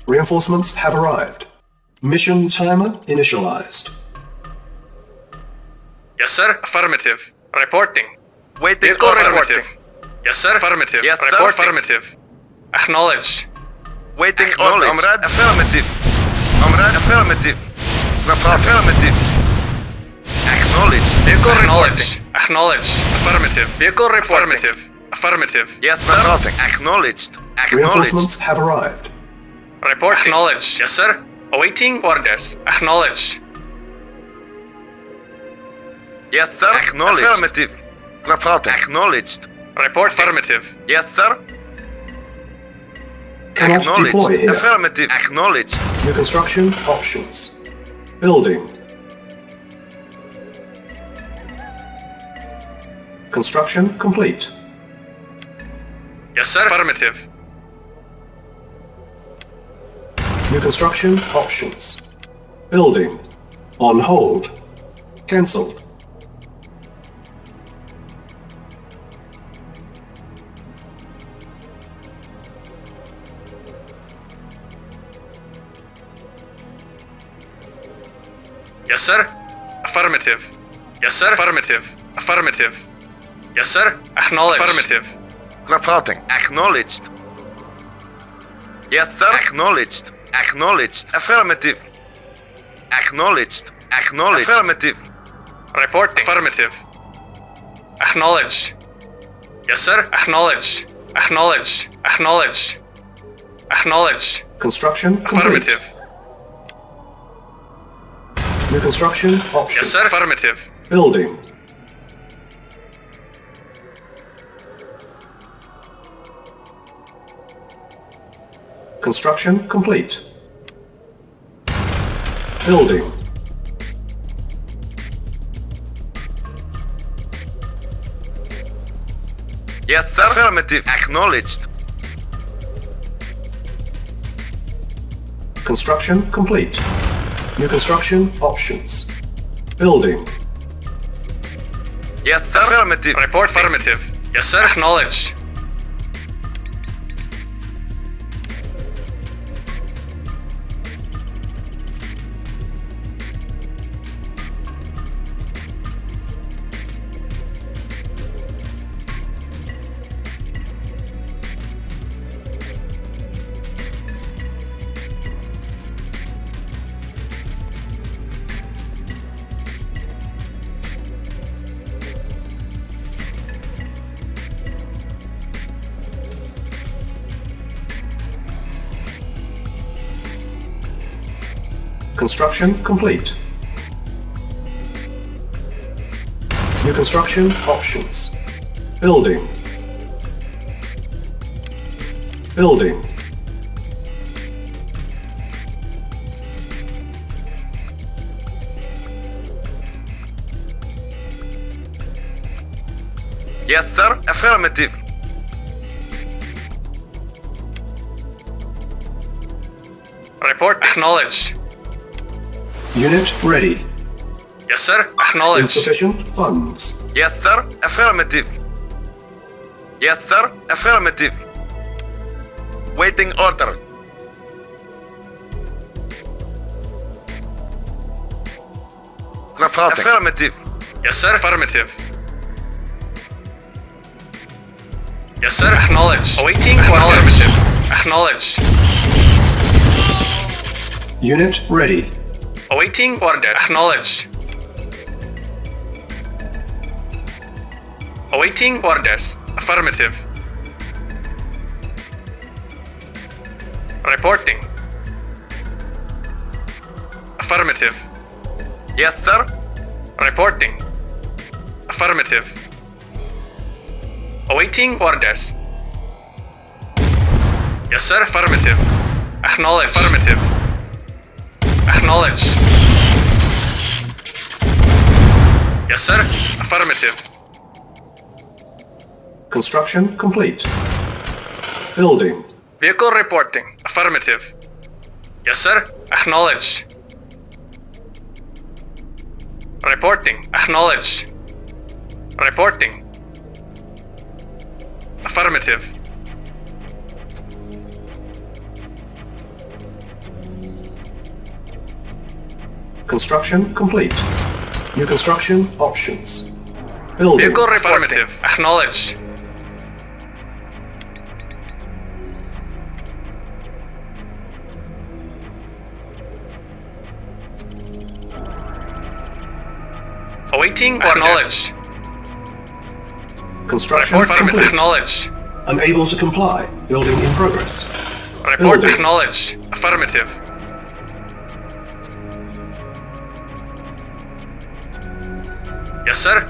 Reinforcements have arrived. Mission timer initialized. Yes, sir. Affirmative. Reporting. Waiting Vehicle order. reporting. Yes, sir. Affirmative. Yes, sir. Report affirmative. Acknowledged. Waiting Acknowledged. order. Comrade. Affirmative. Comrade. Affirmative. Affirmative. Acknowledged. Vehicle acknowledged. Acknowledged. Affirmative. Vehicle reporting. Affirmative. Affirmative. Yes, sir. Acknowledged. Acknowledged. Reinforcements have arrived. Report acknowledged. Yes, sir. Awaiting orders. Acknowledged. Yes, sir. Acknowledged. Affirmative. Reporting. Acknowledged. Report affirmative. Yes, sir. Cannot Acknowledged. deploy here. Affirmative. Acknowledged. New construction options. Building. Construction complete. Yes, sir. Affirmative. New construction options. Building. On hold. Cancelled. Yes, sir. Affirmative. Yes, sir. Affirmative. Affirmative. Yes, sir. Acknowledged. Affirmative. Reporting. Acknowledged. Yes, sir. Acknowledged. Acknowledged. Affirmative. Acknowledged. Acknowledged. Affirmative. Reporting. Affirmative. Acknowledged. Yes, sir. Acknowledged. Acknowledged. Acknowledged. Acknowledged. Construction complete. Affirmative. New construction options. Yes, sir. Affirmative. Building. Construction complete. Building. Yes, sir. Affirmative. Acknowledged. Construction complete. New construction options. Building. Yes, sir. Affirmative. Report affirmative. Yes, sir. Acknowledged. Construction complete. New construction options. Building. Building. Yes, sir. Affirmative. Report acknowledged. Unit ready. Yes, sir. Acknowledged. Insufficient funds. Yes, sir. Affirmative. Yes, sir. Affirmative. Waiting order. Reporting. Affirmative. Yes, sir. Affirmative. Yes, sir. Acknowledged. Awaiting orders. Acknowledged. Unit ready. Awaiting orders. Acknowledged. Awaiting orders. Affirmative. Reporting. Affirmative. Yes, sir. Reporting. Affirmative. Awaiting orders. Yes, sir. Affirmative. Acknowledged. Affirmative. Acknowledged. Yes, sir. Affirmative. Construction complete. Building. Vehicle reporting. Affirmative. Yes, sir. Acknowledged. Reporting. Acknowledged. Reporting. Affirmative. Construction complete. New construction options. Building. Vehicle affirmative. Acknowledged. Awaiting orders. Construction Report complete. acknowledged. Unable to comply. Building in progress. Report Building. acknowledged. Affirmative. Yes, sir.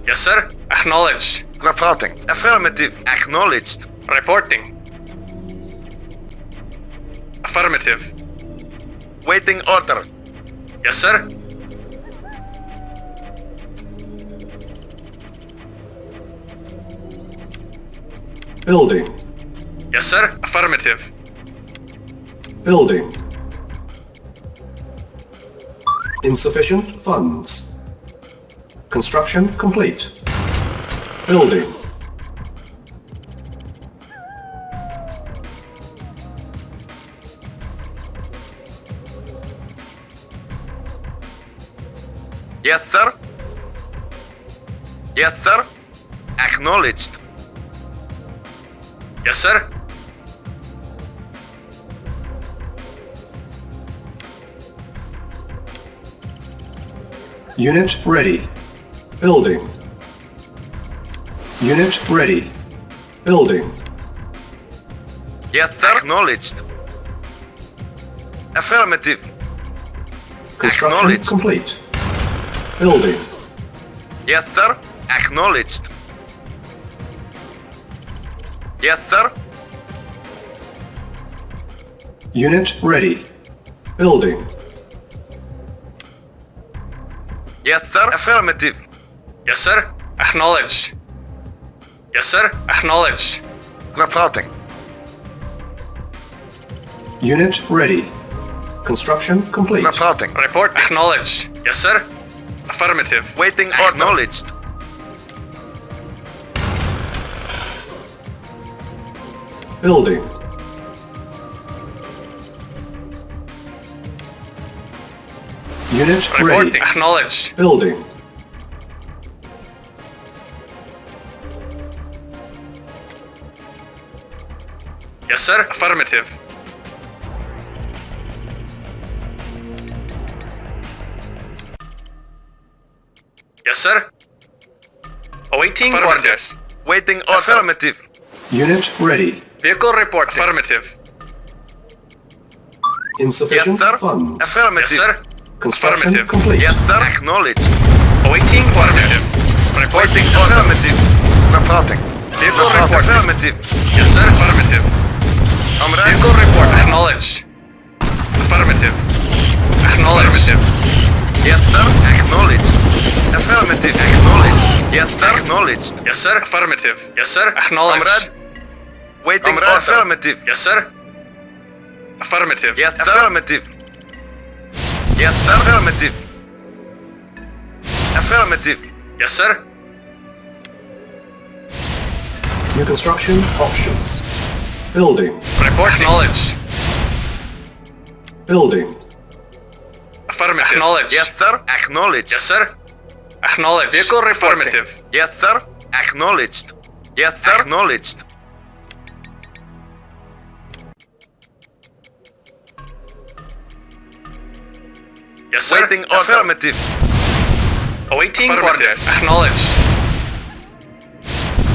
Yes, sir. Acknowledged. Reporting. Affirmative. Acknowledged. Reporting. Affirmative. Waiting order. Yes, sir. Building. Yes, sir. Affirmative. Building. Insufficient funds. Construction complete. Building. Yes, sir. Yes, sir. Acknowledged. Yes, sir. Unit ready. Building. Unit ready. Building. Yes, sir. Acknowledged. Affirmative. Construction Acknowledged. complete. Building. Yes, sir. Acknowledged. Yes, sir. Unit ready. Building. Yes, sir. Affirmative. Yes, sir. Acknowledged. Yes, sir. Acknowledged. Reporting. Unit ready. Construction complete. Reporting. Report acknowledged. Yes, sir. Affirmative. Waiting order. Acknowledged. Building. Unit Reporting. ready. Acknowledged. Building. Yes, sir. Affirmative. Yes, sir. Awaiting orders. Waiting order. Affirmative. Unit ready. Vehicle report. Affirmative. Insufficient Yes, sir. funds. Affirmative. Yes, sir. Construction Affirmative. complete. Yes, sir. Acknowledged. Awaiting orders. Reporting Waiting order. orders. Affirmative. Reporting. Vehicle report. Affirmative. Yes, sir. Affirmative. Comrade. Vehicle report. Acknowledged. Affirmative. Acknowledged. Yes, sir. Acknowledged. Affirmative. Acknowledged. Yes, sir. Acknowledged. Yes, sir. Affirmative. Yes, sir. Acknowledged. Comrade. Waiting order. Affirmative. Yes, sir. Affirmative. Yes, sir. Affirmative. Yes, sir. Affirmative. Affirmative. Yes, sir. New construction options. Building. Report acknowledged. Building. Affirmative. Acknowledged. Yes, sir. Acknowledged. Yes, sir. Acknowledged. Vehicle affirmative. Yes, sir. Acknowledged. Yes, sir. Acknowledged. Yes, sir. Waiting order. Affirmative. Awaiting orders. Acknowledged.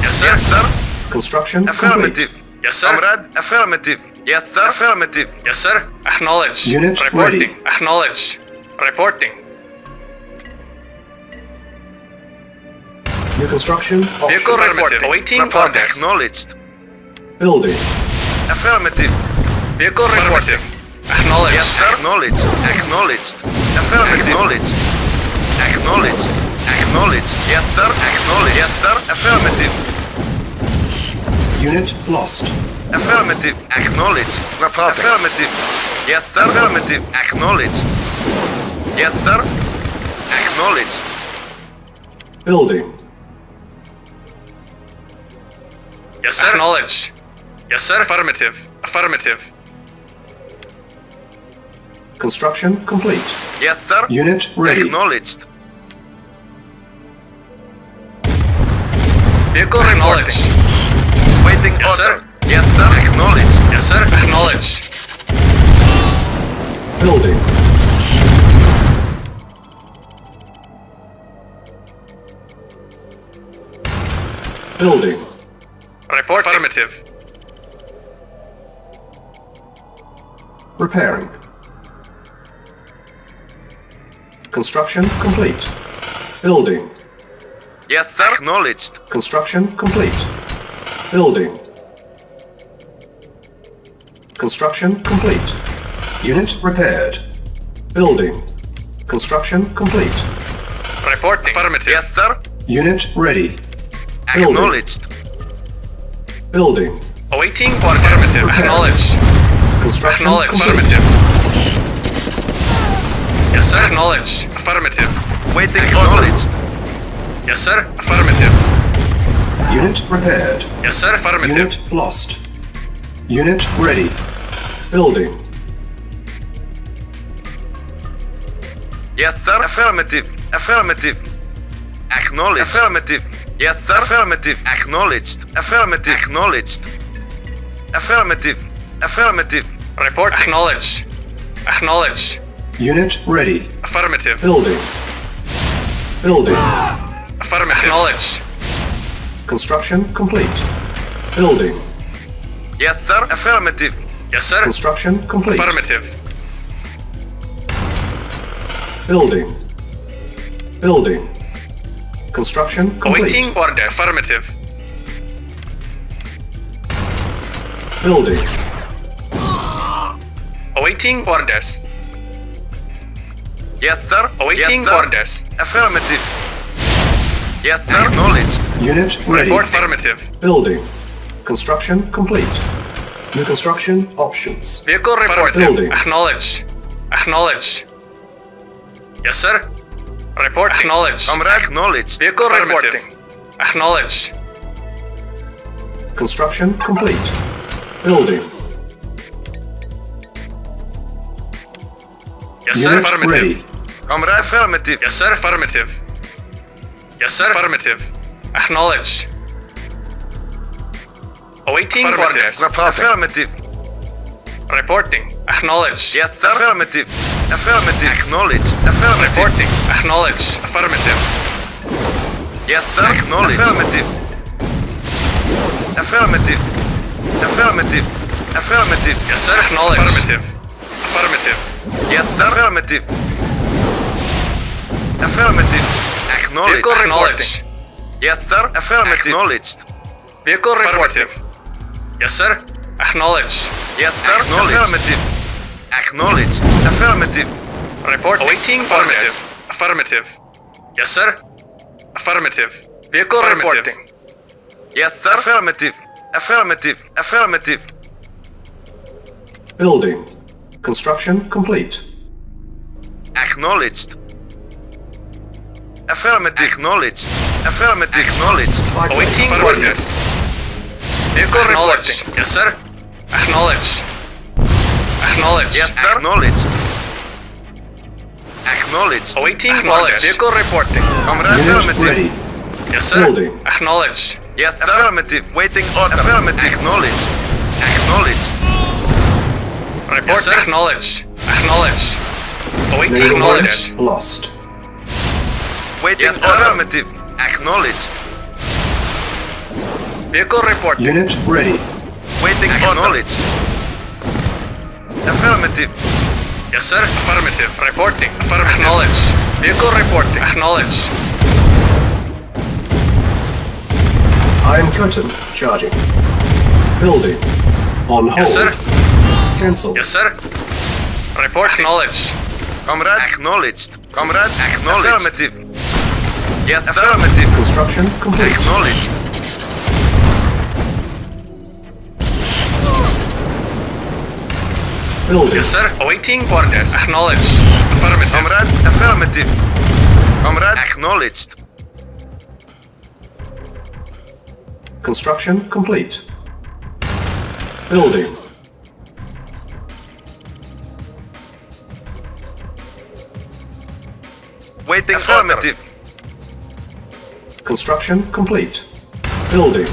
Yes, sir. Yes, sir. Construction Affirmative. complete. Yes, sir. Comrade. Affirmative. Yes, sir. Affirmative. Yes, sir. Acknowledged. Unit reporting. ready. Acknowledged. Reporting. New construction Vehicle options. report. Awaiting Report. orders. Acknowledged. Building. Affirmative. Vehicle reporting. Acknowledged. Yes, sir. Acknowledged. Acknowledged. Affirmative. Acknowledged. Acknowledged. Acknowledged. Yes, sir. Acknowledged. Yes, sir. Affirmative. Unit lost. Affirmative. Acknowledged. Report. Affirmative. Yes, sir. Affirmative. Acknowledged. Yes, sir. Acknowledged. Building. Yes, sir. Acknowledged. Yes, sir. Affirmative. Affirmative. Construction complete. Yes, sir. Unit ready. Acknowledged. Vehicle reporting. Waiting Yes, order. sir. Yes, sir. Acknowledged. Yes, sir. Acknowledged. Building. Building. Report affirmative. Repairing. Construction complete. Building. Yes, sir. Acknowledged. Construction complete. Building. Construction complete. Unit repaired. Building. Construction complete. Reporting. Affirmative. Yes, sir. Unit ready. Building. Acknowledged. Building. Awaiting orders. Affirmative. Repair. Acknowledged. Construction Acknowledged. complete. Affirmative. Yes, sir. Acknowledged. Affirmative. Waiting acknowledged. Yes, sir. Affirmative. Unit repaired. Yes, sir. Affirmative. Unit lost. Unit ready. Building. Yes, sir. Affirmative. Affirmative. Acknowledged. Affirmative. Yes, sir. Affirmative. Acknowledged. Affirmative. Acknowledged. Affirmative. Affirmative. Report. Acknowledged. Acknowledged. Unit ready. Affirmative. Building. Building. Affirmative. Acknowledged. Construction complete. Building. Yes, sir. Affirmative. Yes, sir. Construction complete. Affirmative. Building. Building. Construction complete. Awaiting orders. Affirmative. Building. Awaiting orders. Yes, sir. Awaiting yes, sir. orders. Affirmative. Yes, sir. Acknowledged. Unit ready. Report affirmative. Building. Construction complete. New construction options. Vehicle reporting. Building. Acknowledged. Acknowledged. Yes, sir. Report acknowledged. Comrade acknowledged. Vehicle reporting. Acknowledged. Construction complete. Building. Yes, sir. Unit Affirmative. ready. Comrade affirmative. Yes, sir. Affirmative. Yes, sir. Affirmative. Acknowledged. Awaiting orders. Affirmative. Reporting. Acknowledged. Yes, sir. Affirmative. Affirmative. Acknowledged. Affirmative. Reporting. Acknowledged. Affirmative. Yes, sir. Acknowledged. Affirmative. Affirmative. Affirmative. Affirmative. Yes, sir. Acknowledged. Affirmative. Affirmative. Yes, sir. Affirmative. Affirmative. Acknowledged. Vehicle acknowledged. Yes, sir. Affirmative. Acknowledged. Vehicle reporting. Yes, sir. Acknowledged. Yes, sir. Affirmative. Acknowledged. Affirmative. Report. Awaiting orders. Affirmative. Yes, sir. Affirmative. Vehicle reporting. Yes, sir. Affirmative. Affirmative. Affirmative. Building. Construction complete. Acknowledged. Affirmative. Acknowledged. Affirmative. Acknowledged. Awaiting orders. Vehicle acknowledged. Yes, sir. Acknowledged. Acknowledged. Yes, sir. Acknowledged. Acknowledged. Awaiting orders. Vehicle reporting. Comrade Unit affirmative. ready. Yes, sir. Building. Acknowledged. Yes, sir. Affirmative. Waiting order. Affirmative. Acknowledged. Acknowledged. Report. Yes, sir. Acknowledged. Acknowledged. Awaiting Naval orders. unit lost. Waiting Yes, sir. affirmative. Acknowledged. Vehicle reporting. Unit ready. Waiting acknowledged. Affirmative. Yes, sir. Affirmative. Reporting. Affirmative. Acknowledged. Vehicle reporting. Acknowledged. Iron curtain charging. Building. On hold. Yes, sir. Cancel. Yes, sir. Report acknowledged. Comrade acknowledged. Comrade acknowledged. Affirmative. Yes, affirmative. Construction complete. Acknowledged. Building. Yes, sir. Awaiting orders. Acknowledged. Affirmative. Comrade affirmative. Comrade acknowledged. Construction complete. Building. Waiting affirmative. Construction complete. Building.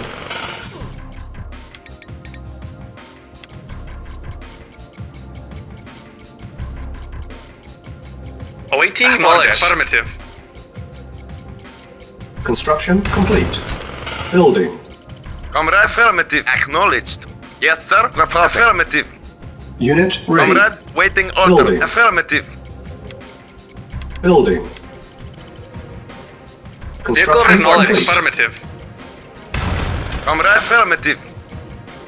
Awaiting orders. Affirmative. Construction complete. Building. Comrade, affirmative. Acknowledged. Yes, sir. Affirmative. Unit ready. Comrade, waiting order. Building. Affirmative. Building. Construction Acknowledged. complete. Affirmative. Comrade, affirmative.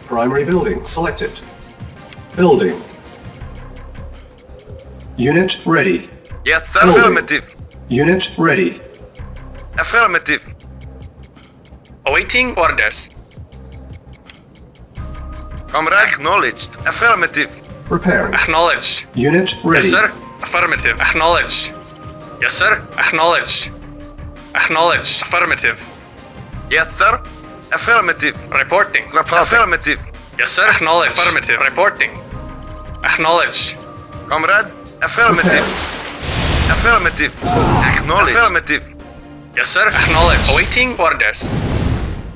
Primary building selected. Building. Unit ready. Yes, sir. Building. Affirmative. Unit ready. Affirmative. Awaiting orders. Comrade, acknowledged. Affirmative. Repairing. Acknowledged. Unit ready. Yes, sir. Affirmative. Acknowledged. Yes, sir. Acknowledged. Acknowledged. Affirmative. Yes, sir. Affirmative. Reporting. Affirmative. Yes, sir. Acknowledged. Affirmative. Reporting. Acknowledged. Comrade, affirmative. Affirmative. Acknowledged. Affirmative. Yes, sir. Acknowledged. Awaiting orders.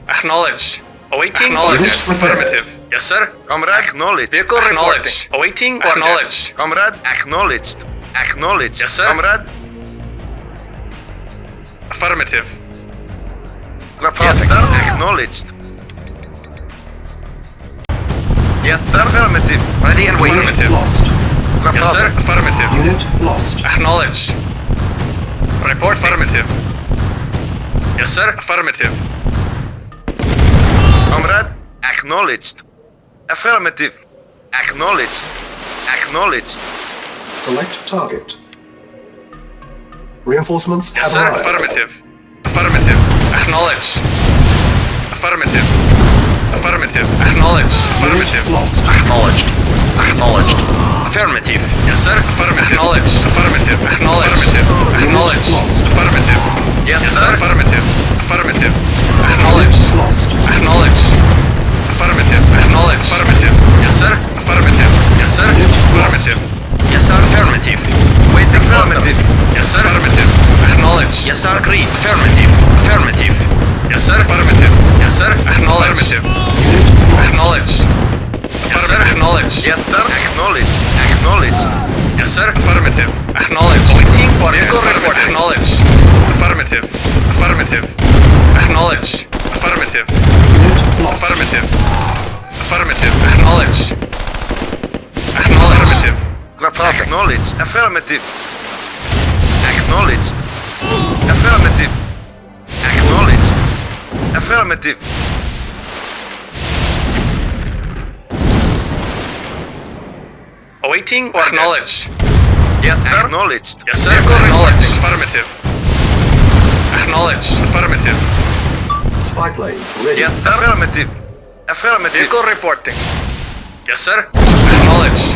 Acknowledged. Awaiting orders. Affirmative. Yes, sir. Comrade, acknowledged. Vehicle acknowledged. Awaiting orders. Comrade, acknowledged. Acknowledged. Yes, sir. Comrade, Affirmative. yes, sir. Acknowledged. Yes, sir. Affirmative. Ready and waiting. Unit lost. Yes, sir. Affirmative. Unit lost. Acknowledged. Report affirmative. Yes, sir. Affirmative. Comrade, acknowledged. Affirmative. Acknowledged. Acknowledged. Select target. Reinforcements Yes, have sir. arrived. Affirmative. Affirmative. Acknowledged. Affirmative. Affirmative. Acknowledged. Affirmative. Unit lost. Acknowledged. Acknowledged. Affirmative. Yes, sir. Affirmative. Acknowledged. Affirmative. Acknowledged. Acknowledged. Lost. Affirmative. Yes, Yes, sir. sir. Affirmative. Affirmative. Acknowledged. Lost. Acknowledged. Affirmative. Acknowledged. Affirmative. Yes, sir. Affirmative. Yes, sir. Affirmative. Yes, sir. Affirmative. Waiting affirmative. Yes, sir. Affirmative. Acknowledged. Yes, sir. Agreed. Affirmative. Affirmative. Yes, sir. Affirmative. Yes, sir. Acknowledged. Acknowledged. Yes, sir. Acknowledged. Yes, sir. Acknowledged. Acknowledged. Yes, sir. Affirmative. Acknowledged. Waiting for vehicle report. Acknowledged. Affirmative. Affirmative. Acknowledged. Affirmative. Unit lost. Affirmative. Affirmative. Acknowledged. Acknowledged. Acknowledged. Affirmative. Acknowledged. Affirmative. Acknowledged. Affirmative. Awaiting or acknowledged. Yes, sir. Acknowledged. Yes, sir. Acknowledged. Affirmative. Acknowledged. Affirmative. Spy plane ready. Yes, sir. Affirmative. Affirmative. Vehicle reporting. Yes, sir. Acknowledged.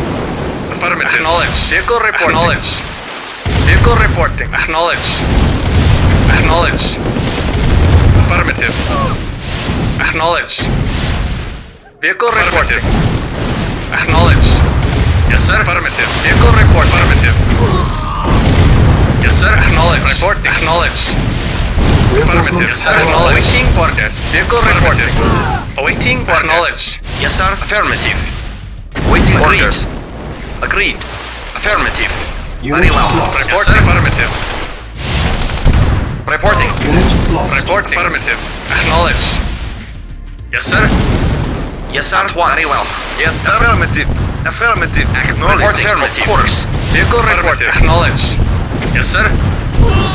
Affirmative. Acknowledged. Vehicle reporting. Acknowledged. Vehicle reporting. Acknowledged. Acknowledged. Affirmative. Acknowledged. Vehicle reporting. Acknowledged. Yes, sir. Affirmative. Vehicle report. Affirmative. Yes, sir. Acknowledged. Report. Acknowledged. Affirmative. Reinforcements Yes, sir. have arrived. Awaiting orders. Vehicle reporting. Awaiting orders. Acknowledged. Yes, sir. Affirmative. Waiting orders. Agreed. Affirmative. Unit lost. Report. Yes, sir. Affirmative. Reporting. Unit lost. Report. Affirmative. Acknowledged. Yes, sir. Yes, sir. Very well. Yes, sir. Affirmative. Affirmative. Acknowledged. Report. Affirmative. Of course. Vehicle reporting. Acknowledged. Yes, sir.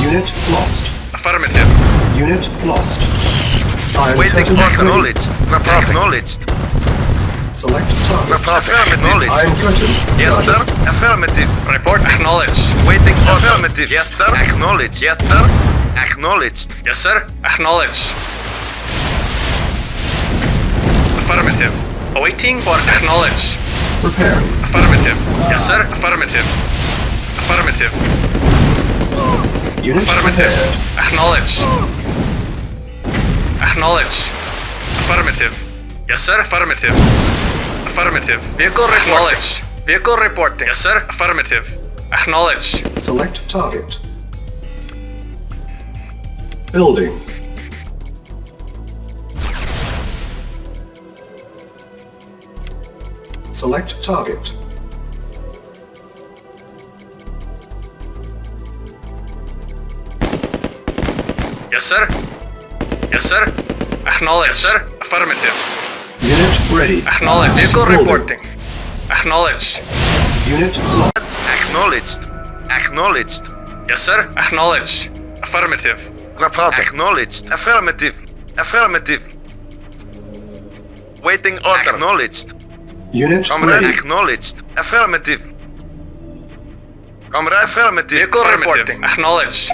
Unit lost. Affirmative. Unit lost. Iron Waiting curtain for ready. acknowledged. Acknowledged. Select target. Acknowledged. Iron curtain Yes, sir. charging. Affirmative. Report. Acknowledged. Waiting for affirmative. Yes, sir. Acknowledged. Yes, sir. Acknowledged. Yes, sir. Acknowledged. Affirmative. Awaiting for acknowledged. Repairing. Affirmative. Yes, sir. Affirmative. Affirmative. Unit Affirmative. repaired. Acknowledged. Acknowledged. Affirmative. Yes, sir. Affirmative. Affirmative. Vehicle acknowledged. Vehicle reporting. Yes, sir. Affirmative. Acknowledged. Select target. Building. Select target. Yes, sir. Yes, sir. Acknowledge. Yes, sir. Affirmative. Unit ready. Acknowledge. Vehicle Building. reporting. Acknowledged. Unit lost. Acknowledged. Acknowledged. Yes, sir. Acknowledged. Affirmative. Report. Acknowledged. Affirmative. Affirmative. Waiting order. Acknowledged. Unit Comrade. ready. Acknowledged. Affirmative. Comrade. Affirmative. Vehicle Affirmative. reporting. Acknowledged.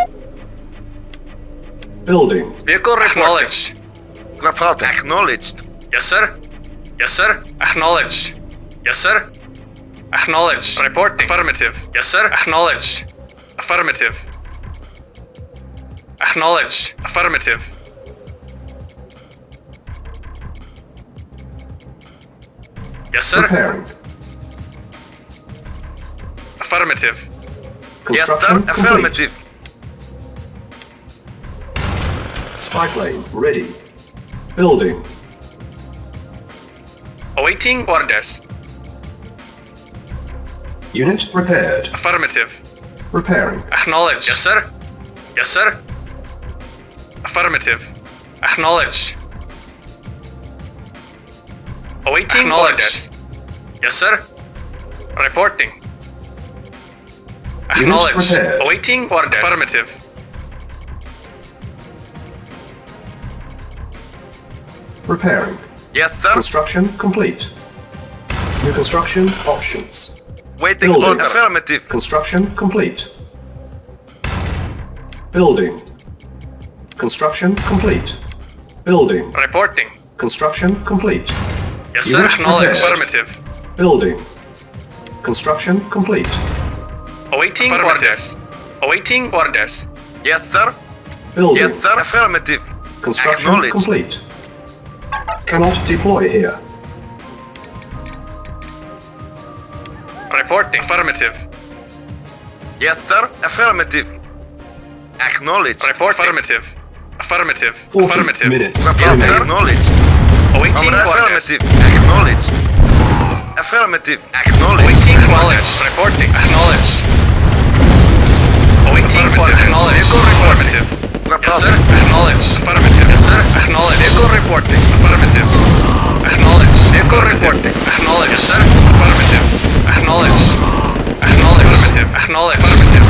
Building. Vehicle acknowledged. Report. Acknowledged. Yes, sir. Yes, sir. Acknowledged. Yes, sir. Acknowledged. Reporting. Affirmative. Yes, sir. Acknowledged. Affirmative. Acknowledged. Affirmative. Yes, sir. Preparing. Affirmative. Construction Yes, sir. complete. Affirmative. Spy plane ready. Building. Awaiting orders. Unit repaired. Affirmative. Repairing. Acknowledged. Yes, sir. Yes, sir. Affirmative. Acknowledged. Awaiting orders. Yes, sir. Reporting. Acknowledged. repaired. Awaiting orders. Affirmative. Repairing. Yes, sir. Construction complete. New construction options. Waiting Building. order. Affirmative. Construction complete. Building. Construction complete. Building. Reporting. Construction complete. Yes, sir. Unit Acknowledged. repaired. Affirmative. Building. Construction complete. Awaiting orders. Awaiting orders. Yes, sir. Building. Yes, sir. Affirmative. Construction Acknowledged. complete. Cannot deploy here. Reporting. Affirmative. Yes, sir. Affirmative. Acknowledged. Report. Affirmative. Affirmative. 40 Affirmative. minutes Report. remaining. Acknowledged. Awaiting Comrade. orders. Affirmative. Acknowledged. Affirmative. Acknowledged. Awaiting acknowledged. Reporting. Acknowledged. Awaiting orders. Acknowledged. Vehicle affirmative. Yes, sir. Acknowledged. Affirmative. Yes, sir. Acknowledged. Vehicle reporting. Affirmative. Acknowledged. Vehicle reporting. Acknowledged. Yes, sir. Affirmative. Acknowledged. Acknowledged. Affirmative. Acknowledged. Affirmative.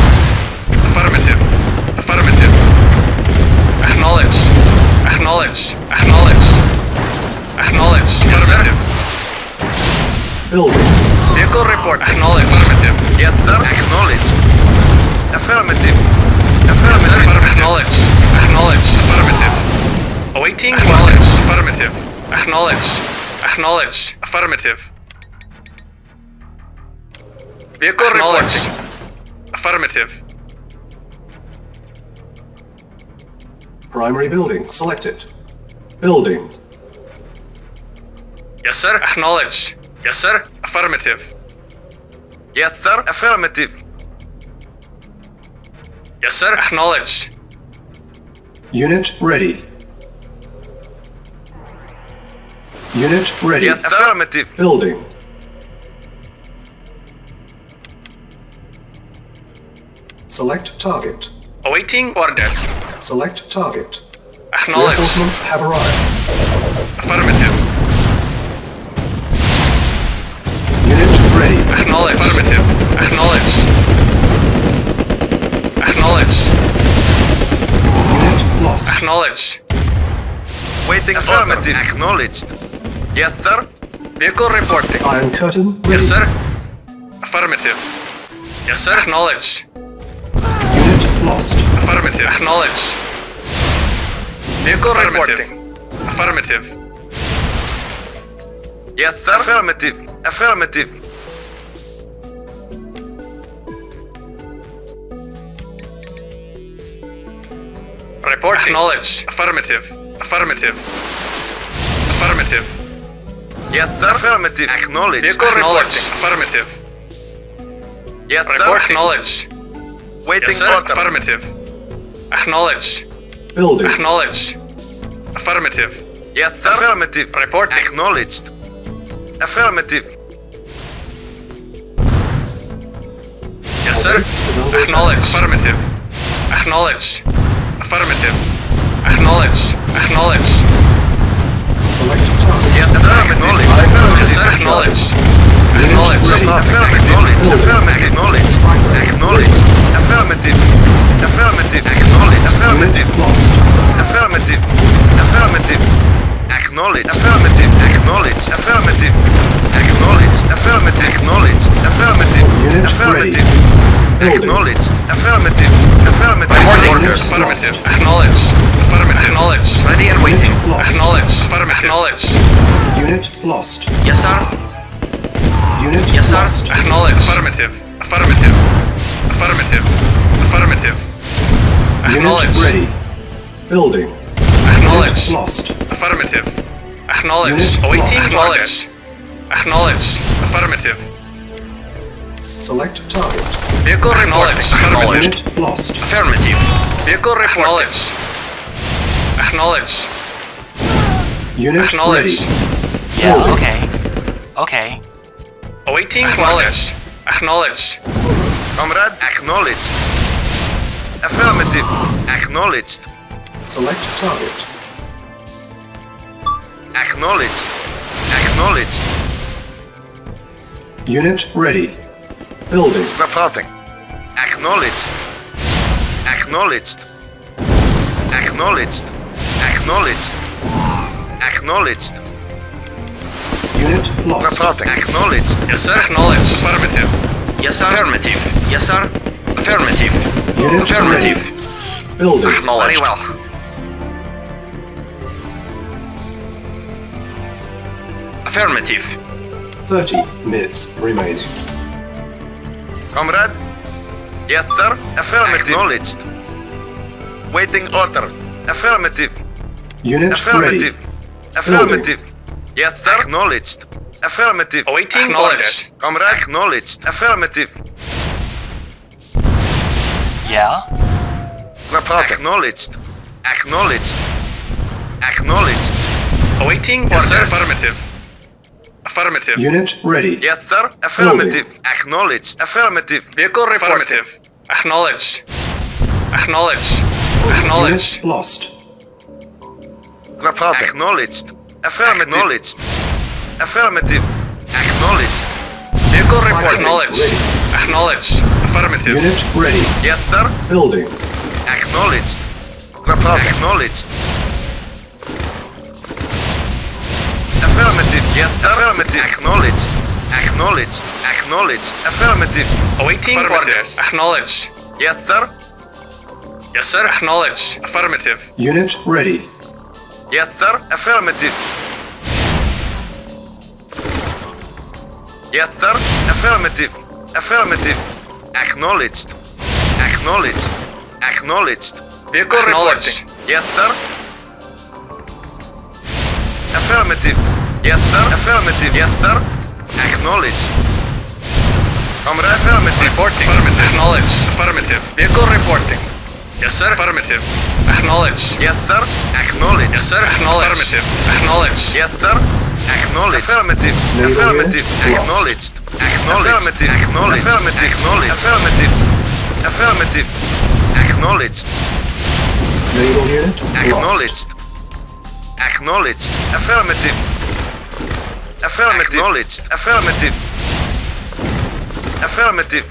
Affirmative. Affirmative. Acknowledged. Acknowledged. Acknowledged. Acknowledged. Yes, sir. Building. Vehicle report. Acknowledged. Affirmative. Yes, sir. Acknowledged. Affirmative. Yes, sir. Affirmative. Acknowledged. Acknowledged. Affirmative. Awaiting. Acknowledged. Affirmative. Acknowledged. Acknowledged. Affirmative. Vehicle acknowledged. Affirmative. Primary building selected. Building. Yes, sir. Acknowledged. Yes, sir. Affirmative. Yes, sir. Affirmative. Yes, sir. Acknowledged. Unit ready. Unit ready. Yes, affirmative. Building. Select target. Awaiting orders. Select target. Acknowledged. Reinforcements have arrived. Affirmative. Unit ready. Acknowledged. Affirmative. Acknowledged. Acknowledged. Unit lost. Acknowledged. Waiting affirmative. Acknowledged. Yes, sir. Vehicle reporting. Iron curtain ready. Yes, sir. Affirmative. Yes, sir. Acknowledged. Unit lost. Affirmative. Acknowledged. Vehicle reporting. Affirmative. Yes, sir. Affirmative. Affirmative. Report acknowledged. Affirmative. Affirmative. Affirmative. Yes, sir. Affirmative. Acknowledged. Vehicle acknowledged. Affirmative. Yes, sir. Report acknowledged. Waiting Yes, sir. order. Affirmative. Acknowledged. Building. Acknowledged. Affirmative. Yes, sir. Affirmative. Reporting. Acknowledged. Affirmative. Yes, sir. Base is under attack. Acknowledged. Affirmative. Acknowledged. Affirmative. Acknowledged. Acknowledged. Select target. Yes, sir. Acknowledged. Yes, sir. Affirmative. Acknowledged. Unit Acknowledged. ready. Affirmative. Affirmative. Acknowledged. Acknowledged. Affirmative. Affirmative. Acknowledged. Affirmative. Unit lost. Affirmative. Affirmative. Acknowledge. Affirmative. Acknowledge. Affirmative. Acknowledge. Affirmative. Acknowledge. Affirmative. Unit Affirmative. Building. Acknowledge. Affirmative. Affirmative. Reporting. Unit Affirmative. lost. Acknowledged. Affirmative. Acknowledged. Ready and waiting. Unit lost. Acknowledged. Affirmative. Acknowledged. Unit lost. Yes, sir. Unit Yes, sir. lost. Acknowledged. Affirmative. Affirmative. Affirmative. Affirmative. Unit Acknowledged. ready. Building. Acknowledged. Unit lost. Affirmative. Acknowledged. Unit Awaiting. lost. Acknowledged. Acknowledged. Affirmative. Select target. Vehicle acknowledged. Affirmative. Unit lost. Affirmative. Vehicle acknowledged. Acknowledged. Unit Acknowledged. ready. Yeah, Building. okay. Okay. Awaiting. Acknowledged. Acknowledged. Comrade. Acknowledged. Affirmative. Acknowledged. Select target. Acknowledged. Acknowledged. Unit ready. Building. Reporting. Acknowledged. Acknowledged. Acknowledged. Acknowledged. Acknowledged. Unit lost. Reporting. Acknowledged. Yes, sir. Acknowledged. Affirmative. Yes, sir. Affirmative. Yes, sir. Affirmative. Unit Affirmative. ready. Building. Acknowledged. Very well. Affirmative. 30 minutes remaining. Comrade? Yes, sir. Affirmative. Acknowledged. Waiting order. Affirmative. Unit Affirmative. ready. Affirmative. Yes, sir. Acknowledged. Affirmative. Awaiting Acknowledged. orders. Comrade? Acknowledged. Affirmative. Yeah? Report. Acknowledged. Acknowledged. Acknowledged. Awaiting Yes, orders. sir. Affirmative. Affirmative. Unit ready. Yes, sir. Affirmative. Acknowledged. Affirmative. Vehicle affirmative. Acknowledged. Acknowledged. Acknowledged. Unit lost. Report. Acknowledged. Affirmative. Acknowledged. Affirmative. Acknowledged. Vehicle Spy report. plane Acknowledged. ready. Acknowledged. Affirmative. Unit ready. Yes, sir. Building. Acknowledged. Report. Acknowledged. Affirmative. Yes, sir. Affirmative. Acknowledged. Acknowledged. Acknowledged. Affirmative. Awaiting orders. Acknowledged. Yes, sir. Yes, sir. Acknowledged. Affirmative. Unit ready. Yes, sir. Affirmative. Yes, sir. Affirmative. Affirmative. Acknowledged. Acknowledged. Acknowledged. Vehicle Acknowledged. reporting. Yes, sir. Affirmative. Yes, sir. Affirmative. Yes, sir. Acknowledged. Comrade. Affirmative. Reporting. Affirmative. Acknowledged. Affirmative. Vehicle reporting. Yes, sir. Affirmative. Acknowledged. Yes, sir. Acknowledged. Yes, sir. Acknowledged. Affirmative. Acknowledged. Yes, sir. Acknowledged. Affirmative. Naval Affirmative. unit Acknowledged. Acknowledged. Affirmative. Acknowledged. Affirmative. Acknowledged. Affirmative. Affirmative. Acknowledged. Naval unit lost. Acknowledged. Acknowledged. Affirmative. Affirmative. Acknowledged. Affirmative. Affirmative.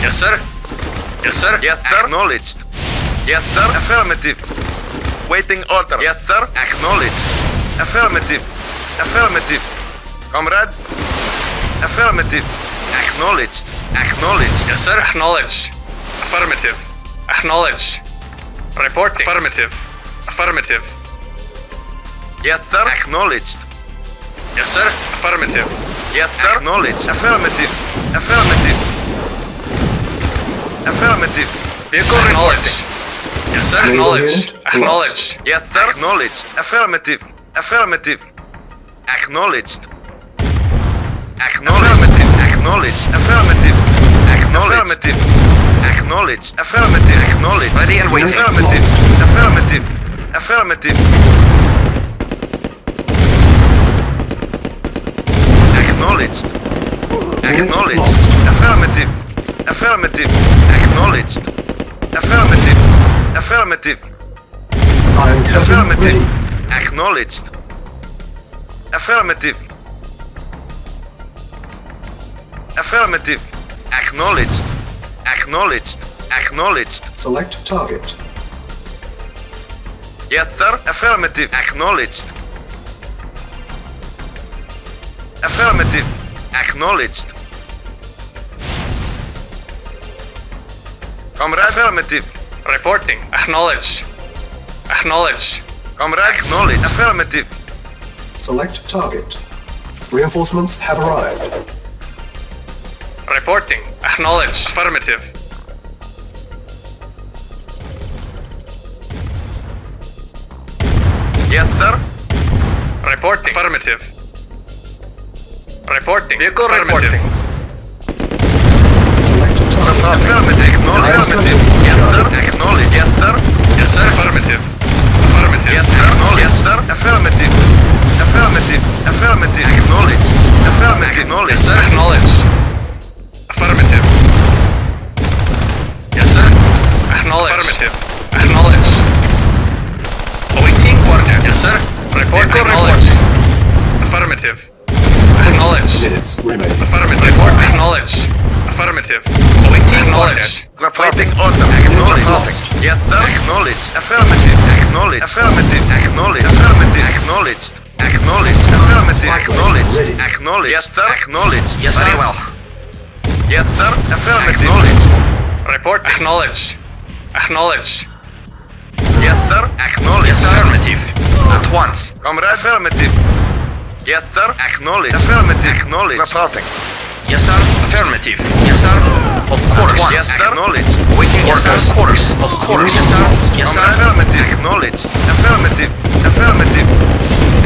Yes, sir. Yes, sir. Yes, sir. Acknowledged. Yes, sir. Affirmative. Waiting order. Yes, sir. Acknowledged. Affirmative. Affirmative. Comrade. Affirmative. Acknowledged. Acknowledged. Yes, sir. Acknowledged. Affirmative. Acknowledged. Reporting. Affirmative. Affirmative. Yes, sir. Acknowledged. Yes, sir. Affirmative. Yes, sir. Acknowledged. Affirmative. Affirmative. Affirmative. Vehicle acknowledged. Yes, sir. Naval Acknowledged. unit Acknowledged. Yes, sir. Acknowledged. Affirmative. Affirmative. Acknowledged. Acknowledged. Acknowledged. Affirmative. Acknowledged. Affirmative. Acknowledged. Affirmative. Acknowledged. Ready and waiting. Affirmative. Affirmative. Affirmative. Acknowledged. Acknowledged. Affirmative. Affirmative. Acknowledged. Affirmative. Affirmative. Iron curtain Affirmative. ready. Acknowledged. Affirmative. Affirmative. Acknowledged. Acknowledged. Acknowledged. Select target. Yes, sir. Affirmative. Acknowledged. Affirmative. Acknowledged. Comrade. Affirmative. Reporting. Acknowledged. Acknowledged. Comrade. Acknowledged. Affirmative. Select target. Reinforcements have arrived. Reporting. Acknowledged. Affirmative. Yes, sir. Reporting. Affirmative. Reporting. Vehicle Affirmative. reporting. Select target. Affirmative. Affirmative. Yes, sir. Acknowledged. Yes, sir. Yes, sir. Affirmative. Affirmative. Yes, sir. Yes, sir. Affirmative. Affirmative. Affirmative. Acknowledged. Affirmative. Yes, Acknowledged. sir. Acknowledged. Affirmative. Yes, sir. Acknowledged. Affirmative. Acknowledged. Awaiting orders. Yes, sir. Report. Acknowledged. Affirmative. Acknowledged. Minutes remain. Affirmative. Report. Acknowledged. Affirmative. Awaiting orders. Reporting order. Acknowledged. Lost. Yes, sir. Acknowledged. Affirmative. Acknowledged. Affirmative. Acknowledged. Affirmative. Acknowledged. Acknowledged. Affirmative. Acknowledged. Ready. Acknowledged. Yes, sir. Acknowledged. Yes, sir. Very well. Yes, sir. Affirmative. Acknowledged. Report. Acknowledged. Acknowledged. Yes, sir. Acknowledged. Yes, sir. Affirmative. At once. Comrade. Affirmative. Yes, sir. Acknowledged. Affirmative. Acknowledged. Reporting. Yes, sir. Affirmative. Yes, sir. Of course. Yes, sir. Acknowledged. Waiting orders. Yes, sir. Of course. Of course. Yes, sir. Yes, sir. Affirmative. Acknowledged. Affirmative. Affirmative.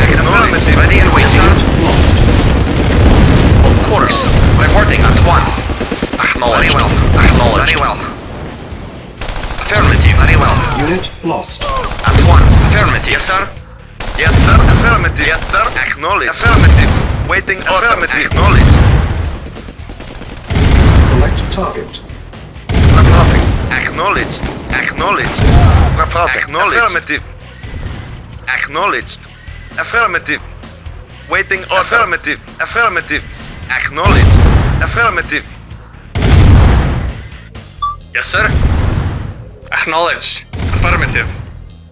Acknowledged. Ready and waiting. Yes, sir. Lost. Of course. Reporting at once. Acknowledged. Very well. Acknowledged. Very well. Affirmative. Very well. Unit lost. At once. Affirmative. Yes, sir. Yes, sir. Affirmative. Yes, sir. Acknowledged. Affirmative. Waiting order. Affirmative. Acknowledged. Select target. Reporting. Acknowledged. Acknowledged. Reporting. Acknowledged. Affirmative. Acknowledged. Affirmative. Waiting order. Affirmative. Affirmative. Acknowledged. Affirmative. Yes, sir. Acknowledged. Affirmative.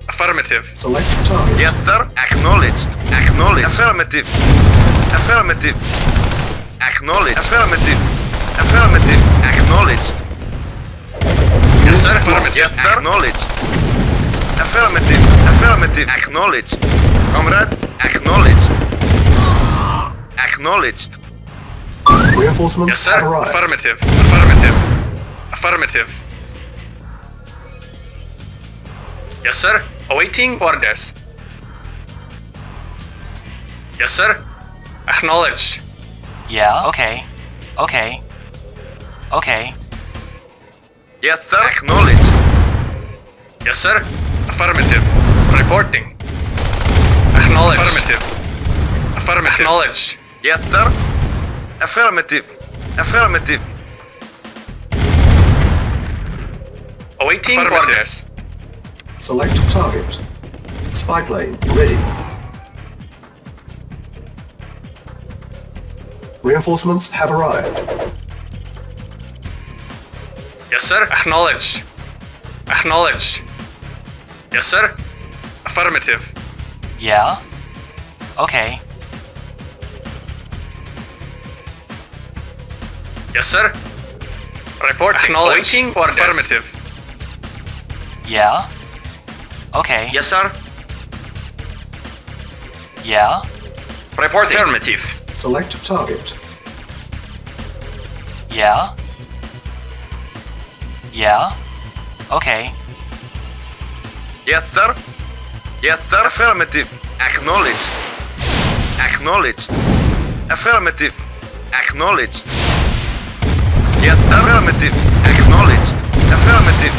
Affirmative. Select target. Yes, sir. Acknowledged. Acknowledged. Affirmative. Affirmative. Acknowledged. Affirmative. Affirmative. Acknowledged. Yes, sir. Affirmative. Yes, sir. Acknowledged. Affirmative. Affirmative. Acknowledged. Comrade. Acknowledged. Acknowledged. Reinforcements Yes, sir. have arrived. Affirmative. Affirmative. Affirmative. Yes, sir. Awaiting orders. Yes, sir. Acknowledged. Yeah, okay. Okay. Okay. Yes, sir. Acknowledged. Yes, sir. Affirmative. Reporting. Acknowledged. Affirmative. Affirmative. Acknowledged. Yes, sir. Affirmative. Affirmative. Awaiting orders. Select target. Spy plane ready. Reinforcements have arrived. Yes, sir. Acknowledged. Acknowledged. Yes, sir. Affirmative. Yeah? Okay. Yes, sir. Report acknowledged. Awaiting orders. Affirmative. Yeah? Okay. Yes, sir. Yeah? Report affirmative. Select target. Yeah? Yeah? Okay. Yes, sir. Yes, sir. Affirmative. Acknowledged. Acknowledged. Affirmative. Acknowledged. Yes, sir. Affirmative. Acknowledged. Affirmative.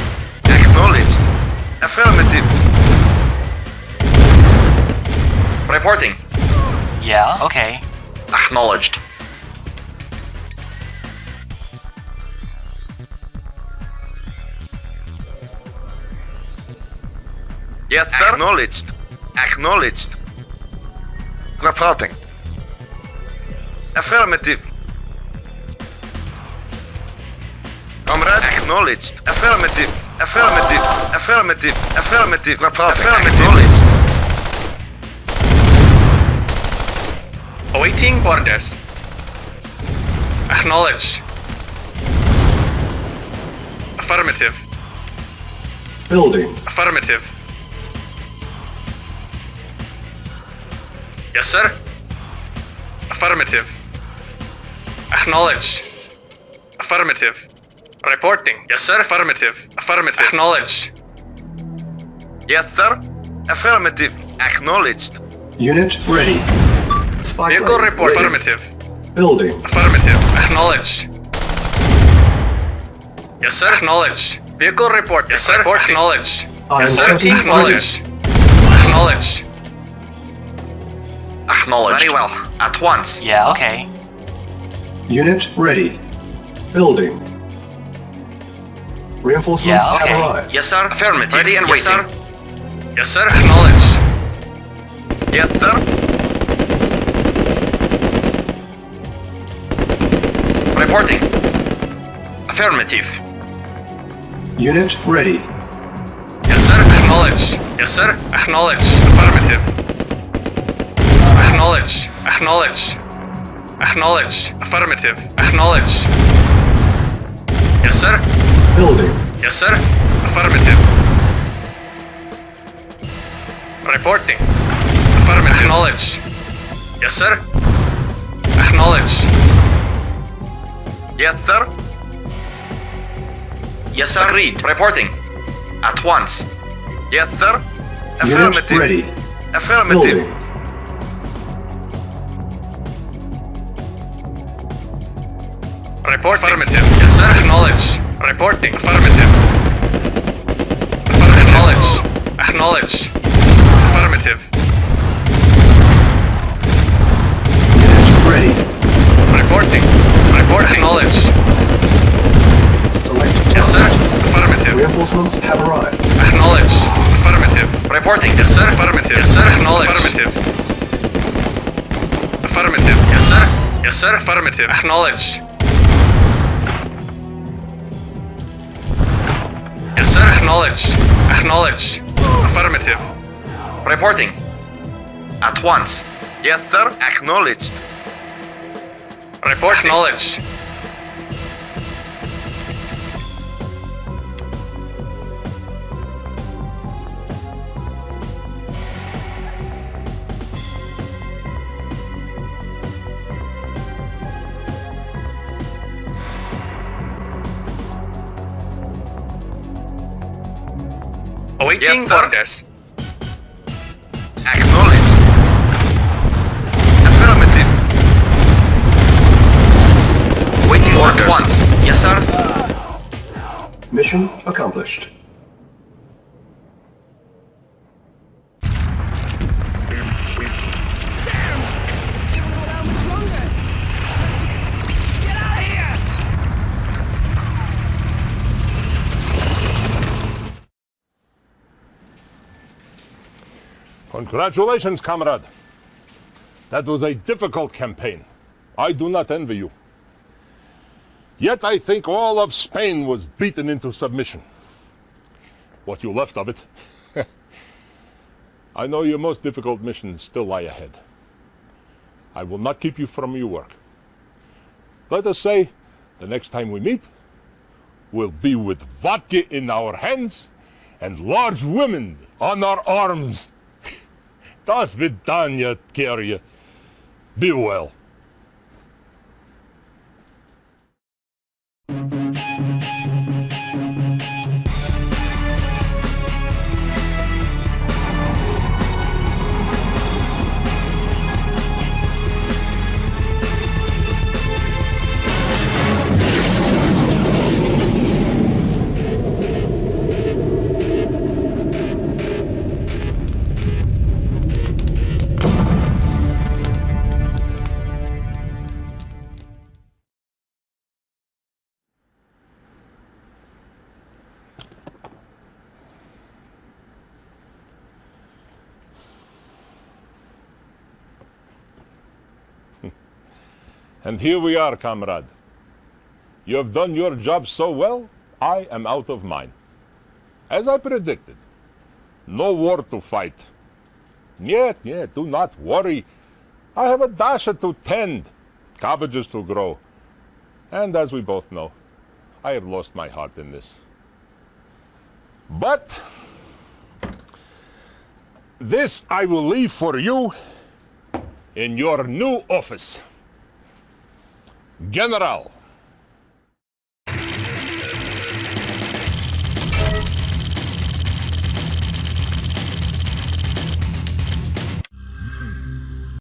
Acknowledged. Affirmative. Reporting. Yeah, okay. Acknowledged. Yes, sir. Acknowledged. Acknowledged. Reporting. Affirmative. Comrade. Acknowledged. Affirmative. Affirmative. Affirmative. Affirmative. Reporting. Acknowledged. Awaiting orders. Acknowledged. Affirmative. Building. Affirmative. Yes, sir. Affirmative. Acknowledged. Affirmative. Reporting. Yes, sir. Affirmative. Affirmative. Acknowledged. Yes, sir. Affirmative. Acknowledged. Unit ready. Spy Vehicle plane report. ready. Affirmative. Building. Affirmative. Acknowledged. Yes, sir. Acknowledged. Vehicle report. Yes, sir. Report. Acknowledged. I Yes, am sir. present. Acknowledged. Acknowledged. Acknowledged. Very well. At once. Yeah, okay. Unit ready. Building. Reinforcements Yeah, okay. have arrived. Yes, sir. Affirmative. Ready and Yes, waiting. sir. Yes, sir. Acknowledged. Yes, sir. Reporting. Affirmative. Unit ready. Yes, sir. Acknowledged. Yes, sir. Acknowledged. Affirmative. Acknowledged. Acknowledged. Acknowledged. Affirmative. Acknowledged. Yes, sir. Building. Yes, sir. Affirmative. Reporting. Affirmative. Acknowledged. Yes, sir. Acknowledged. Yes, sir. Yes, sir. Agreed. Reporting. At once. Yes, sir. Unit Affirmative. ready. Affirmative. Building. Report. Affirmative. Yes, sir. Acknowledged. Reporting. Affirmative. Acknowledged. Acknowledged. Affirmative. Unit ready. Reporting. Report. Acknowledged. Select Yes, sir. target. Affirmative. Reinforcements have arrived. Acknowledged. Affirmative. Reporting. Yes, sir. Affirmative. Yes, sir. Acknowledged. Affirmative. Affirmative. Yes, sir. Yes, sir. Affirmative. Acknowledged. Yes, sir. Acknowledged. Acknowledged. Affirmative. Reporting. At once. Yes, sir. Acknowledged. Report. Acknowledged. Awaiting Yes, sir. orders. Acknowledged. Affirmative. Waiting orders. At once. Yes, sir. Mission accomplished. Congratulations, comrade. That was a difficult campaign. I do not envy you. Yet I think all of Spain was beaten into submission. What you left of it. I know your most difficult missions still lie ahead. I will not keep you from your work. Let us say, the next time we meet, we'll be with vodka in our hands and large women on our arms. До свидания, Kerry. Be well. And here we are, comrade. You have done your job so well, I am out of mine. As I predicted, no war to fight. Yet, do not worry. I have a dasher to tend, cabbages to grow. And as we both know, I have lost my heart in this. But this I will leave for you in your new office. General,